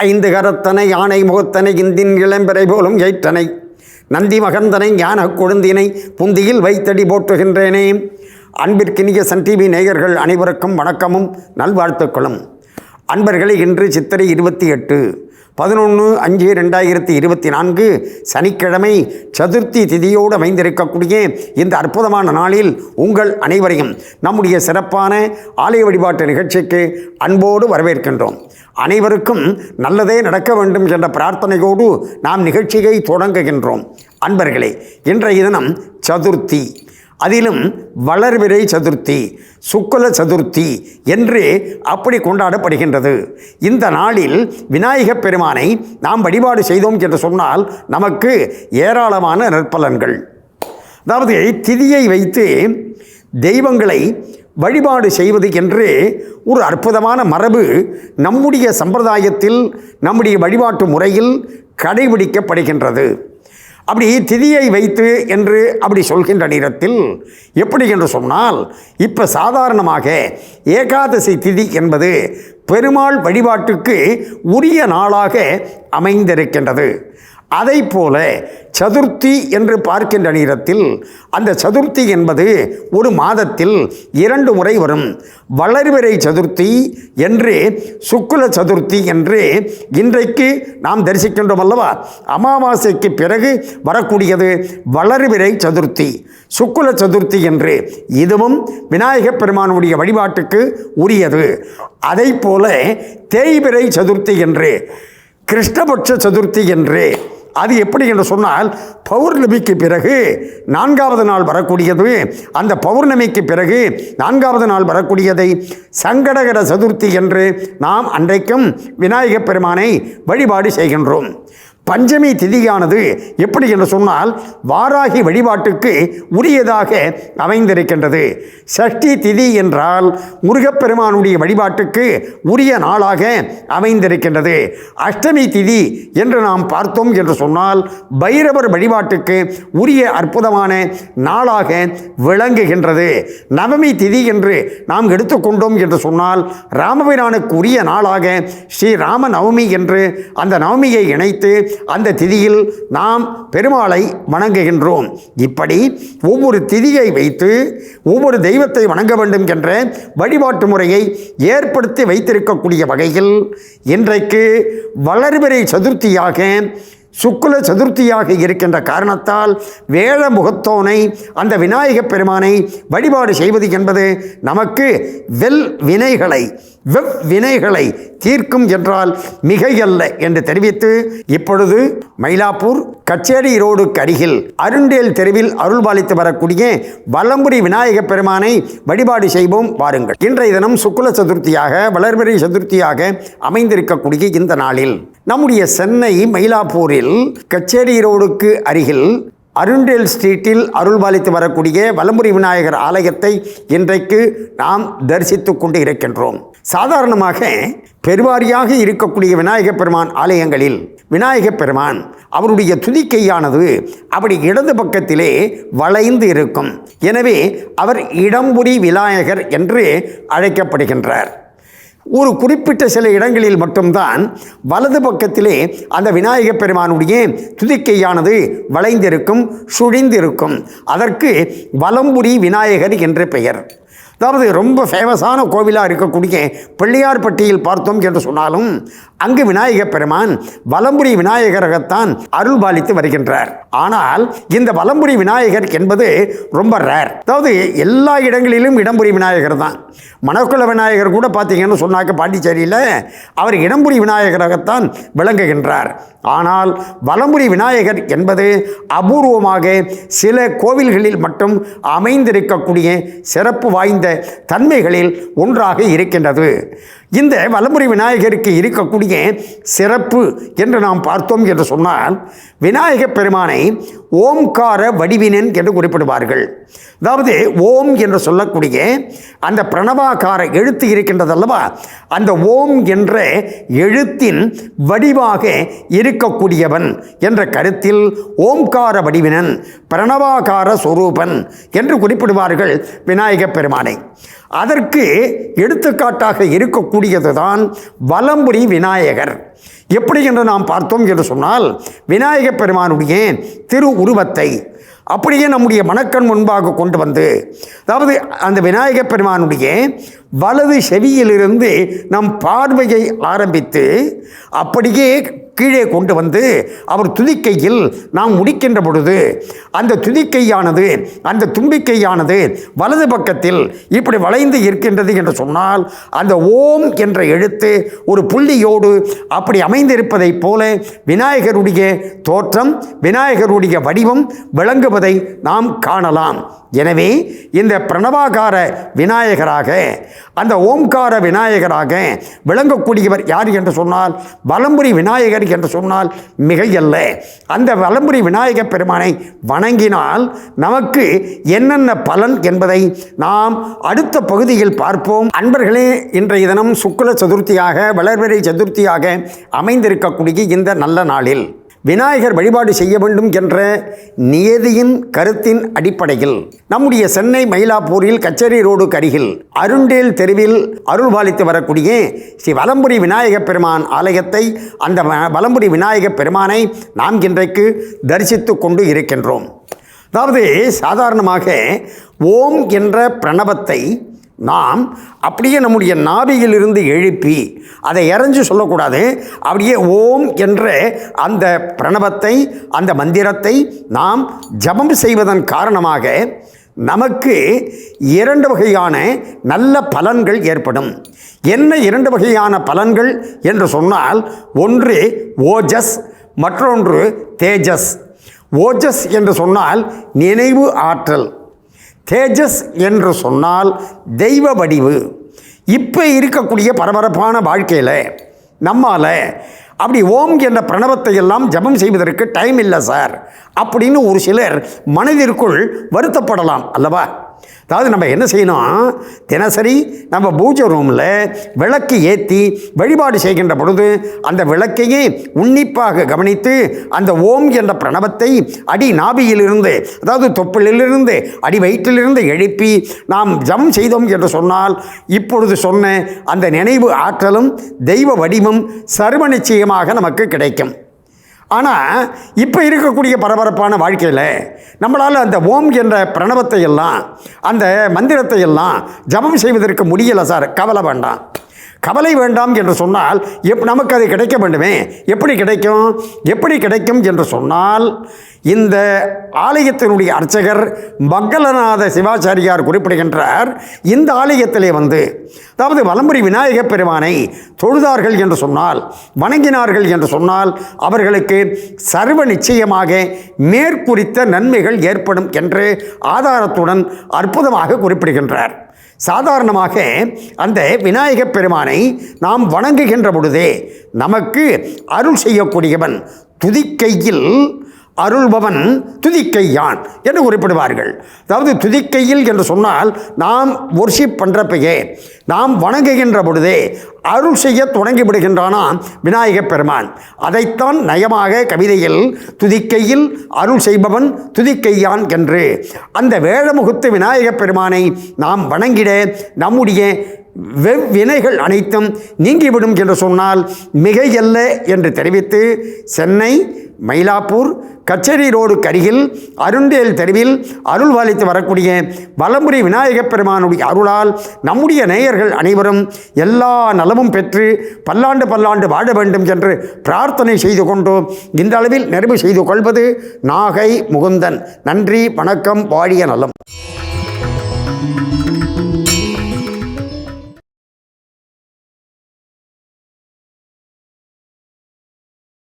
ஐந்து கரத்தனை யானை முகத்தனை இந்தின் இளம்பெறை போலும் ஏற்றனை நந்தி மகந்தனை ஞான கொழுந்தினை புந்தியில் வைத்தடி போற்றுகின்றேனே. அன்பிற்கினிய சன் டிவி நேயர்கள் அனைவருக்கும் வணக்கமும் நல்வாழ்த்துக்களும். அன்பர்களே, இன்று சித்திரை 28/11/2024 சனிக்கிழமை சதுர்த்தி திதியோடு அமைந்திருக்கக்கூடிய இந்த அற்புதமான நாளில் உங்கள் அனைவரையும் நம்முடைய சிறப்பான ஆலய வழிபாட்டு நிகழ்ச்சிக்கு அன்போடு வரவேற்கின்றோம். அனைவருக்கும் நல்லதே நடக்க வேண்டும் என்ற பிரார்த்தனையோடு நாம் நிகழ்ச்சியை தொடங்குகின்றோம். அன்பர்களே, இன்றைய தினம் சதுர்த்தி, அதிலும் வளர்பிறை சதுர்த்தி, சுக்ல சதுர்த்தி என்று அப்படி கொண்டாடப்படுகின்றது. இந்த நாளில் விநாயகப் பெருமானை நாம் வழிபாடு செய்தோம் என்று சொன்னால் நமக்கு ஏராளமான நற்பலன்கள். அதாவது திதியை வைத்து தெய்வங்களை வழிபாடு செய்வது என்று ஒரு அற்புதமான மரபு நம்முடைய சம்பிரதாயத்தில், நம்முடைய வழிபாட்டு முறையில் கடைபிடிக்கப்படுகின்றது. அப்படி திதியை வைத்து என்று அப்படி சொல்கின்ற நேரத்தில் எப்படி என்று சொன்னால், இப்போ சாதாரணமாக ஏகாதசி திதி என்பது பெருமாள் வழிபாட்டுக்கு உரிய நாளாக அமைந்திருக்கின்றது. அதை போல சதுர்த்தி என்று பார்க்கின்ற நேரத்தில் அந்த சதுர்த்தி என்பது ஒரு மாதத்தில் 2 முறை வரும். வளர்பிறை சதுர்த்தி என்று, சுக்ல சதுர்த்தி என்று இன்றைக்கு நாம் தரிசிக்கின்றோம் அல்லவா. அமாவாசைக்கு பிறகு வரக்கூடியது வளர்பிறை சதுர்த்தி, சுக்ல சதுர்த்தி என்று. இதுவும் விநாயகப் பெருமானுடைய வழிபாட்டுக்கு உரியது. அதை போல தேய்பிறை சதுர்த்தி என்று, கிருஷ்ணபட்ச சதுர்த்தி என்று, அது எப்படி என்று சொன்னால் பௌர்ணமிக்கு பிறகு 4வது நாள் வரக்கூடியது. அந்த பௌர்ணமிக்கு பிறகு 4வது நாள் வரக்கூடியதை சங்கடகர சதுர்த்தி என்று நாம் அன்றைக்கும் விநாயகப் பெருமானை வழிபாடு செய்கின்றோம். பஞ்சமி திதியானது எப்படி என்று சொன்னால் வாராகி வழிபாட்டுக்கு உரியதாக அமைந்திருக்கின்றது. சஷ்டி திதி என்றால் முருகப்பெருமானுடைய வழிபாட்டுக்கு உரிய நாளாக அமைந்திருக்கின்றது. அஷ்டமி திதி என்று நாம் பார்த்தோம் என்று சொன்னால் பைரவர் வழிபாட்டுக்கு உரிய அற்புதமான நாளாக விளங்குகின்றது. நவமி திதி என்று நாம் எடுத்துக்கொண்டோம் என்று சொன்னால் ராமபிரானுக்கு உரிய நாளாக ஸ்ரீ ராம நவமி என்று அந்த நவமியை இணைத்து அந்த திதியில் நாம் பெருமாளை வணங்குகின்றோம். இப்படி ஒவ்வொரு திதியை வைத்து ஒவ்வொரு தெய்வத்தை வணங்க வேண்டும் என்ற வழிபாட்டு முறையை ஏற்படுத்தி வைத்திருக்கக்கூடிய வகையில் இன்றைக்கு வளர்பிறை சதுர்த்தியாக, சுக்ல சதுர்த்தியாக இருக்கின்ற காரணத்தால் வேழ முகத்தோனை, அந்த விநாயகப் பெருமானை வழிபாடு செய்வது என்பது நமக்கு வினைகளை தீர்க்கும் என்றால் மிகையல்ல என்று தெரிவித்து, இப்பொழுது மயிலாப்பூர் கச்சேரி ரோடுக்கு அருகில் அருண்டேல் தெருவில் அருள்பாலித்து வரக்கூடிய வலம்புரி விநாயகப் பெருமானை வழிபாடு செய்வோம் வாருங்கள். இன்றைய தினம் சுக்ல சதுர்த்தியாக, வளர்பிறை சதுர்த்தியாக அமைந்திருக்கக்கூடிய இந்த நாளில் நம்முடைய சென்னை மயிலாப்பூரில் கச்சேரி ரோடுக்கு அருகில் அருண்டேல் ஸ்ட்ரீட்டில் அருள்பாலித்து வரக்கூடிய வலம்புரி விநாயகர் ஆலயத்தை இன்றைக்கு நாம் தரிசித்து கொண்டு இருக்கின்றோம். சாதாரணமாக பெருவாரியாக இருக்கக்கூடிய விநாயகப் பெருமான் ஆலயங்களில் விநாயகப் பெருமான் அவருடைய துதிக்கையானது அப்படி இடது பக்கத்திலே வளைந்து இருக்கும். எனவே அவர் இடம்புரி விநாயகர் என்று அழைக்கப்படுகின்றார். ஒரு குறிப்பிட்ட சில இடங்களில் மட்டும்தான் வலது பக்கத்திலே அந்த விநாயகப் பெருமானுடைய துதிக்கையானது வளைந்திருக்கும், சுழிந்திருக்கும். அதற்கு வலம்புரி விநாயகர் என்று பெயர். அதாவது ரொம்ப ஃபேமஸான கோவிலாக இருக்கக்கூடிய பிள்ளையார்பட்டியில் பார்த்தோம் என்று சொன்னாலும் அங்கு விநாயகப் பெருமான் வலம்புரி விநாயகராகத்தான் அருள்பாலித்து வருகின்றார். ஆனால் இந்த வலம்புரி விநாயகர் என்பது ரொம்ப ரேர். அதாவது எல்லா இடங்களிலும் இடம்புரி விநாயகர் தான். மணக்குள விநாயகர் கூட பார்த்தீங்கன்னு சொன்னாக்க பாண்டிச்சேரியில் அவர் இடம்புரி விநாயகராகத்தான் விளங்குகின்றார். ஆனால் வலம்புரி விநாயகர் என்பது அபூர்வமாக சில கோவில்களில் மட்டும் அமைந்திருக்கக்கூடிய சிறப்பு வாய்ந்த தன்மைகளில் ஒன்றாக இருக்கின்றது. இந்த வலம்புரி விநாயகருக்கு இருக்கக்கூடிய சிறப்பு என்று நாம் பார்த்தோம் என்று சொன்னால், விநாயகப் பெருமானை ஓம்கார வடிவினன் என்று குறிப்பிடுவார்கள். அதாவது ஓம் என்று சொல்லக்கூடிய அந்த பிரணவாகார எழுத்து இருக்கின்றது அல்லவா, அந்த ஓம் என்ற எழுத்தின் வடிவாக இருக்கக்கூடியவன் என்ற கருத்தில் ஓம்கார வடிவினன், பிரணவாகார சொரூபன் என்று குறிப்பிடுவார்கள் விநாயகப் பெருமானை. அதற்கு எடுத்துக்காட்டாக இருக்கக்கூடியதுதான் வலம்புரி விநாயகர். எப்படி என்று நாம் பார்த்தோம் என்று சொன்னால், விநாயகப் பெருமானுடைய திரு உருவத்தை அப்படியே நம்முடைய மனக்கண் முன்பாக கொண்டு வந்து, அதாவது அந்த விநாயகப் பெருமானுடைய வலது செவியிலிருந்து நம் பார்வையை ஆரம்பித்து அப்படியே கீழே கொண்டு வந்து அவர் துதிக்கையில் நாம் முடிக்கின்ற பொழுது அந்த துதிக்கையானது, அந்த தும்பிக்கையானது வலது பக்கத்தில் இப்படி வளைந்து இருக்கின்றது என்று சொன்னால், அந்த ஓம் என்ற எழுத்து ஒரு புள்ளியோடு அப்படி அமைந்திருப்பதைப் போல விநாயகருடைய தோற்றம், விநாயகருடைய வடிவம் விளங்குவதை நாம் காணலாம். எனவே இந்த பிரணவாகார விநாயகராக, அந்த ஓம்கார விநாயகராக விளங்கக்கூடியவர் யார் என்று சொன்னால் வலம்புரி விநாயகர் என்று சொன்னால் மிகையல்ல. அந்த வலம்புரி விநாயகப் பெருமானை வணங்கினால் நமக்கு என்னென்ன பலன் என்பதை நாம் அடுத்த பகுதியில் பார்ப்போம். அன்பர்களே, இன்றைய தினம் சுக்ல சதுர்த்தியாக, வளர்பிறை சதுர்த்தியாக அமைந்திருக்கக்கூடிய இந்த நல்ல நாளில் விநாயகர் வழிபாடு செய்ய வேண்டும் என்ற நியதியின் கருத்தின் அடிப்படையில் நம்முடைய சென்னை மயிலாப்பூரில் கச்சேரி ரோடுக்கு அருகில் அருண்டேல் தெருவில் அருள்பாலித்து வரக்கூடிய ஸ்ரீ வலம்புரி விநாயகப் பெருமான் ஆலயத்தை, அந்த வலம்புரி விநாயகப் பெருமானை நாம் இன்றைக்கு தரிசித்து கொண்டு இருக்கின்றோம். அதாவது சாதாரணமாக ஓம் என்ற பிரணவத்தை நாம் அப்படியே நம்முடைய நாபியிலிருந்து எழுப்பி அதை இறைஞ்சு சொல்லக்கூடாது. அப்படியே ஓம் என்ற அந்த பிரணவத்தை, அந்த மந்திரத்தை நாம் ஜபம் செய்வதன் காரணமாக நமக்கு 2 வகையான நல்ல பலன்கள் ஏற்படும். என்ன 2 வகையான பலன்கள் என்று சொன்னால், ஒன்று ஓஜஸ், மற்றொன்று தேஜஸ். ஓஜஸ் என்று சொன்னால் நினைவு ஆற்றல், தேஜஸ் என்று சொன்னால் தெய்வ வடிவு. இப்போ இருக்கக்கூடிய பரபரப்பான வாழ்க்கையில் நம்மால் அப்படி ஓம் என்ற பிரணவத்தை எல்லாம் ஜபம் செய்வதற்கு டைம் இல்லை சார் அப்படின்னு ஒரு சிலர் மனதிற்குள் வருத்தப்படலாம் அல்லவா? அதாவது நம்ம என்ன செய்யணும், தினசரி நம்ம பூஜை ரூமில் விளக்கு ஏற்றி வழிபாடு செய்கின்ற பொழுது அந்த விளக்கையே உன்னிப்பாக கவனித்து அந்த ஓம் என்ற பிரணவத்தை அடி நாபியிலிருந்து, அதாவது தொப்பிலிருந்து அடி வயிற்றிலிருந்து எழுப்பி நாம் ஜபம் செய்தோம் என்று சொன்னால் இப்பொழுது சொன்ன அந்த நினைவு ஆற்றலும் தெய்வ வடிவம் சர்வ நிச்சயமாக நமக்கு கிடைக்கும். ஆனால் இப்போ இருக்கக்கூடிய பரபரப்பான வாழ்க்கையில் நம்மளால் அந்த ஓம் என்ற பிரணவத்தை எல்லாம், அந்த மந்திரத்தை எல்லாம் ஜபம் செய்வதற்கு முடியலை சார். கவலை வேண்டாம், கவலை வேண்டாம் என்று சொன்னால் நமக்கு அது கிடைக்க வேண்டுமே. எப்படி கிடைக்கும்? எப்படி கிடைக்கும் என்று சொன்னால், இந்த ஆலயத்தினுடைய அர்ச்சகர் மங்களநாத சிவாச்சாரியார் குறிப்பிடுகின்றார், இந்த ஆலயத்திலே வந்து, அதாவது வலம்புரி விநாயகப் பெருமானை தொழுதார்கள் என்று சொன்னால், வணங்கினார்கள் என்று சொன்னால் அவர்களுக்கு சர்வ நிச்சயமாக மேற்குறித்த நன்மைகள் ஏற்படும் என்று ஆதாரத்துடன் அற்புதமாக குறிப்பிடுகின்றார். சாதாரணமாக அந்த விநாயகப் பெருமானை நாம் வணங்குகின்ற பொழுதே நமக்கு அருள் செய்யக்கூடியவன், துதிக்கையில் அருள்பவன் துதிக்கையான் என்று குறிப்பிடுவார்கள். அதாவது துதிக்கையில் என்று சொன்னால் நாம் ஒர்ஷிப் பண்ணுறப்பையே, நாம் வணங்குகின்ற பொழுதே அருள் செய்ய தொடங்கிவிடுகின்றானாம் விநாயகப் பெருமான். அதைத்தான் நயமாக கவிதையில் துதிக்கையில் அருள் செய்பவன் துதிக்கையான் என்று அந்த வேழமுகுத்து விநாயகப் பெருமானை நாம் வணங்கிட நம்முடைய வெவ்வினைகள் அனைத்தும் நீங்கிவிடும் என்று சொன்னால் மிகையல்ல என்று தெரிவித்து, சென்னை மயிலாப்பூர் கச்சேரி ரோடுக்கு அருகில் அருண்டேல் தெருவில் அருள்பாலித்து வரக்கூடிய வலம்புரி விநாயகப் பெருமானுடைய அருளால் நம்முடைய நேயர்கள் அனைவரும் எல்லா நலமும் பெற்று பல்லாண்டு பல்லாண்டு வாழ வேண்டும் என்று பிரார்த்தனை செய்து கொண்டு இந்த அளவில் நிறைவு செய்து கொள்வது நாகை முகுந்தன். நன்றி, வணக்கம், வாழிய நலம்.